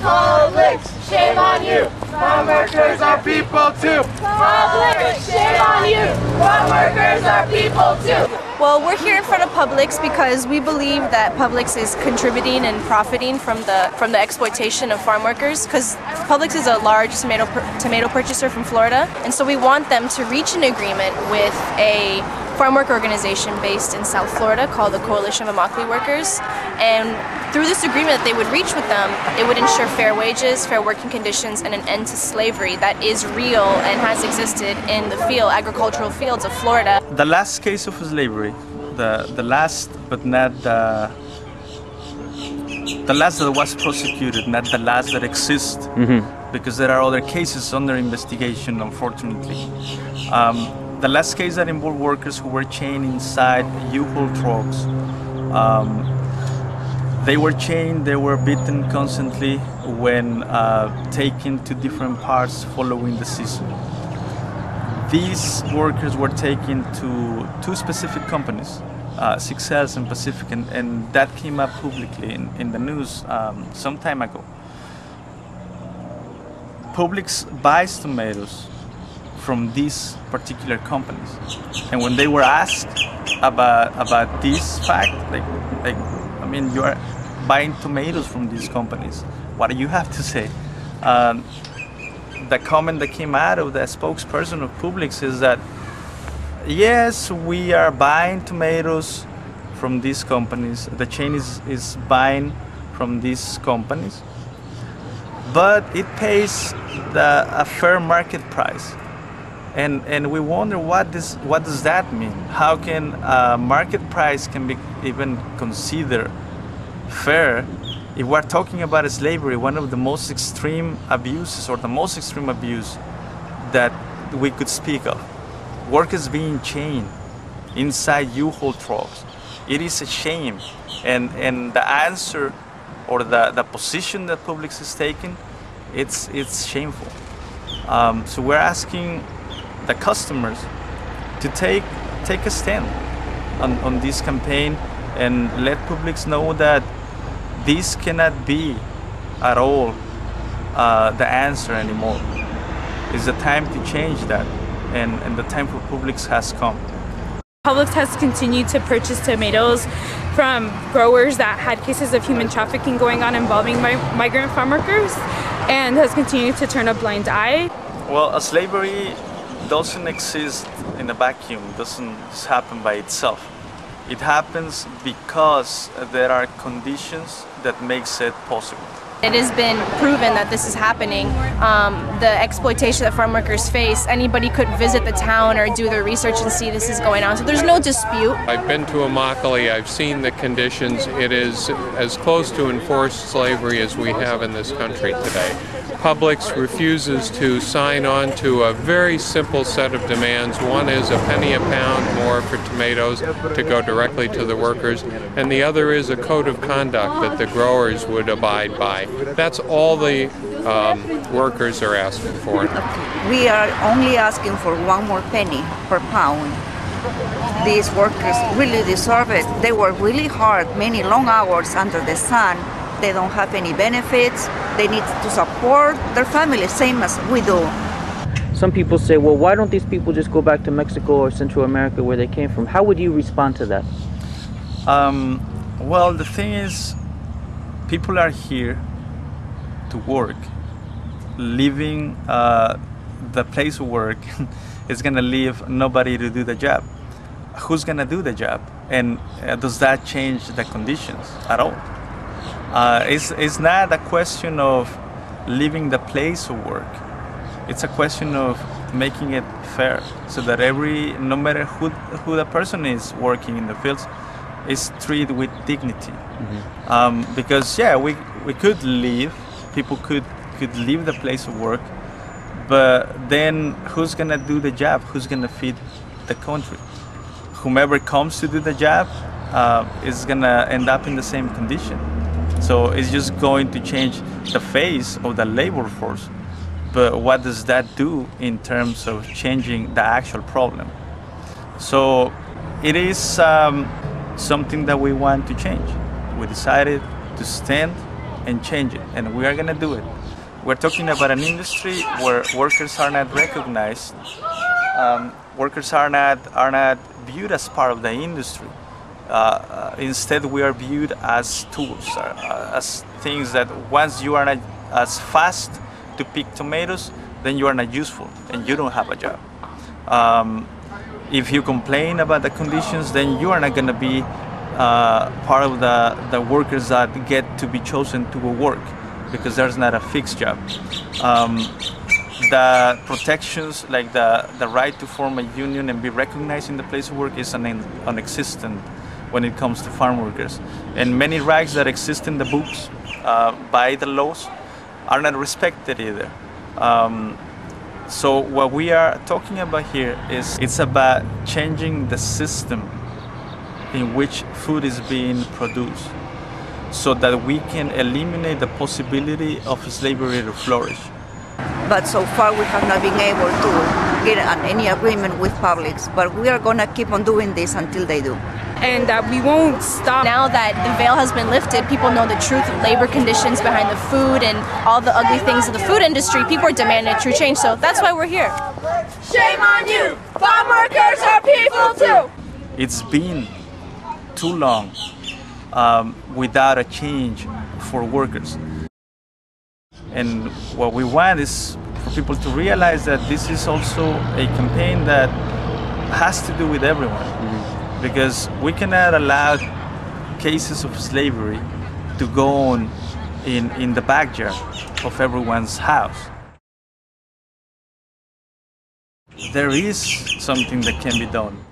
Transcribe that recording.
Publix, shame on you. Farm workers are people too. Publix, shame on you. Farm workers are people too. Well, we're here in front of Publix because we believe that Publix is contributing and profiting from the exploitation of farm workers, because Publix is a large tomato purchaser from Florida, and so we want them to reach an agreement with a farm worker organization based in South Florida called the Coalition of Immokalee Workers, and through this agreement that they would reach with them, it would ensure fair wages, fair working conditions, and an end to slavery that is real and has existed in the agricultural fields of Florida. The last case of slavery, the last but not the last that was prosecuted, not the last that exists, because there are other cases under investigation, unfortunately. The last case that involved workers who were chained inside U-Haul trucks. They were chained, they were beaten constantly when taken to different parts following the season. These workers were taken to two specific companies, 6Ls and Pacific, and that came up publicly in the news some time ago. Publix buys tomatoes from these particular companies, and when they were asked about this fact, I mean, you are buying tomatoes from these companies, what do you have to say? The comment that came out of the spokesperson of Publix is that yes, we are buying tomatoes from these companies, the chain is buying from these companies, but it pays a fair market price. And we wonder what does that mean? How can a market price can be even considered fair if we're talking about slavery, one of the most extreme abuses, or the most extreme abuse that we could speak of? Workers being chained inside U-Haul trucks. It is a shame, and the answer or the position that Publix is taking, it's shameful. So we're asking the customers to take a stand on this campaign and let Publix know that this cannot be at all the answer anymore. It's the time to change that, and the time for Publix has come. Publix has continued to purchase tomatoes from growers that had cases of human trafficking going on involving migrant farm workers, and has continued to turn a blind eye. Well, slavery doesn't exist in a vacuum, doesn't just happen by itself. It happens because there are conditions that makes it possible. It has been proven that this is happening. The exploitation that farm workers face, anybody could visit the town or do their research and see this is going on. So there's no dispute. I've been to Immokalee, I've seen the conditions. It is as close to enforced slavery as we have in this country today. Publix refuses to sign on to a very simple set of demands. One is a penny a pound more for tomatoes to go directly to the workers, and the other is a code of conduct that the growers would abide by. That's all the workers are asking for. We are only asking for one more penny per pound. These workers really deserve it. They work really hard, many long hours under the sun. They don't have any benefits. They need to support their families, same as we do. Some people say, well, why don't these people just go back to Mexico or Central America where they came from? How would you respond to that? Well, the thing is, people are here to work. Leaving the place of work is going to leave nobody to do the job. Who's going to do the job? And does that change the conditions at all? It's not a question of leaving the place of work. It's a question of making it fair, so that no matter who the person is working in the fields, is treated with dignity. Because yeah, we could leave, people could leave the place of work, but then who's gonna do the job? Who's gonna feed the country? Whomever comes to do the job is gonna end up in the same condition. So it's just going to change the face of the labor force. But what does that do in terms of changing the actual problem? So it is something that we want to change. We decided to stand and change it, and we are going to do it. We're talking about an industry where workers are not recognized. Workers are not viewed as part of the industry. Instead, we are viewed as tools, as things that once you are not as fast to pick tomatoes, then you are not useful and you don't have a job. If you complain about the conditions, then you are not going to be part of the workers that get to be chosen to work, because there's not a fixed job. The protections, like the right to form a union and be recognized in the place of work, is non-existent when it comes to farm workers. And many rights that exist in the books by the laws are not respected either. So what we are talking about here is it's about changing the system in which food is being produced, so that we can eliminate the possibility of slavery to flourish. But so far we have not been able to get any agreement with Publix, but we are going to keep on doing this until they do. And that we won't stop. Now that the veil has been lifted, people know the truth of labor conditions behind the food and all the ugly things of the food industry. People are demanding true change, so that's why we're here. Shame on you! Farm workers are people too! It's been too long without a change for workers. And what we want is for people to realize that this is also a campaign that has to do with everyone. Because we cannot allow cases of slavery to go on in the backyard of everyone's house. There is something that can be done.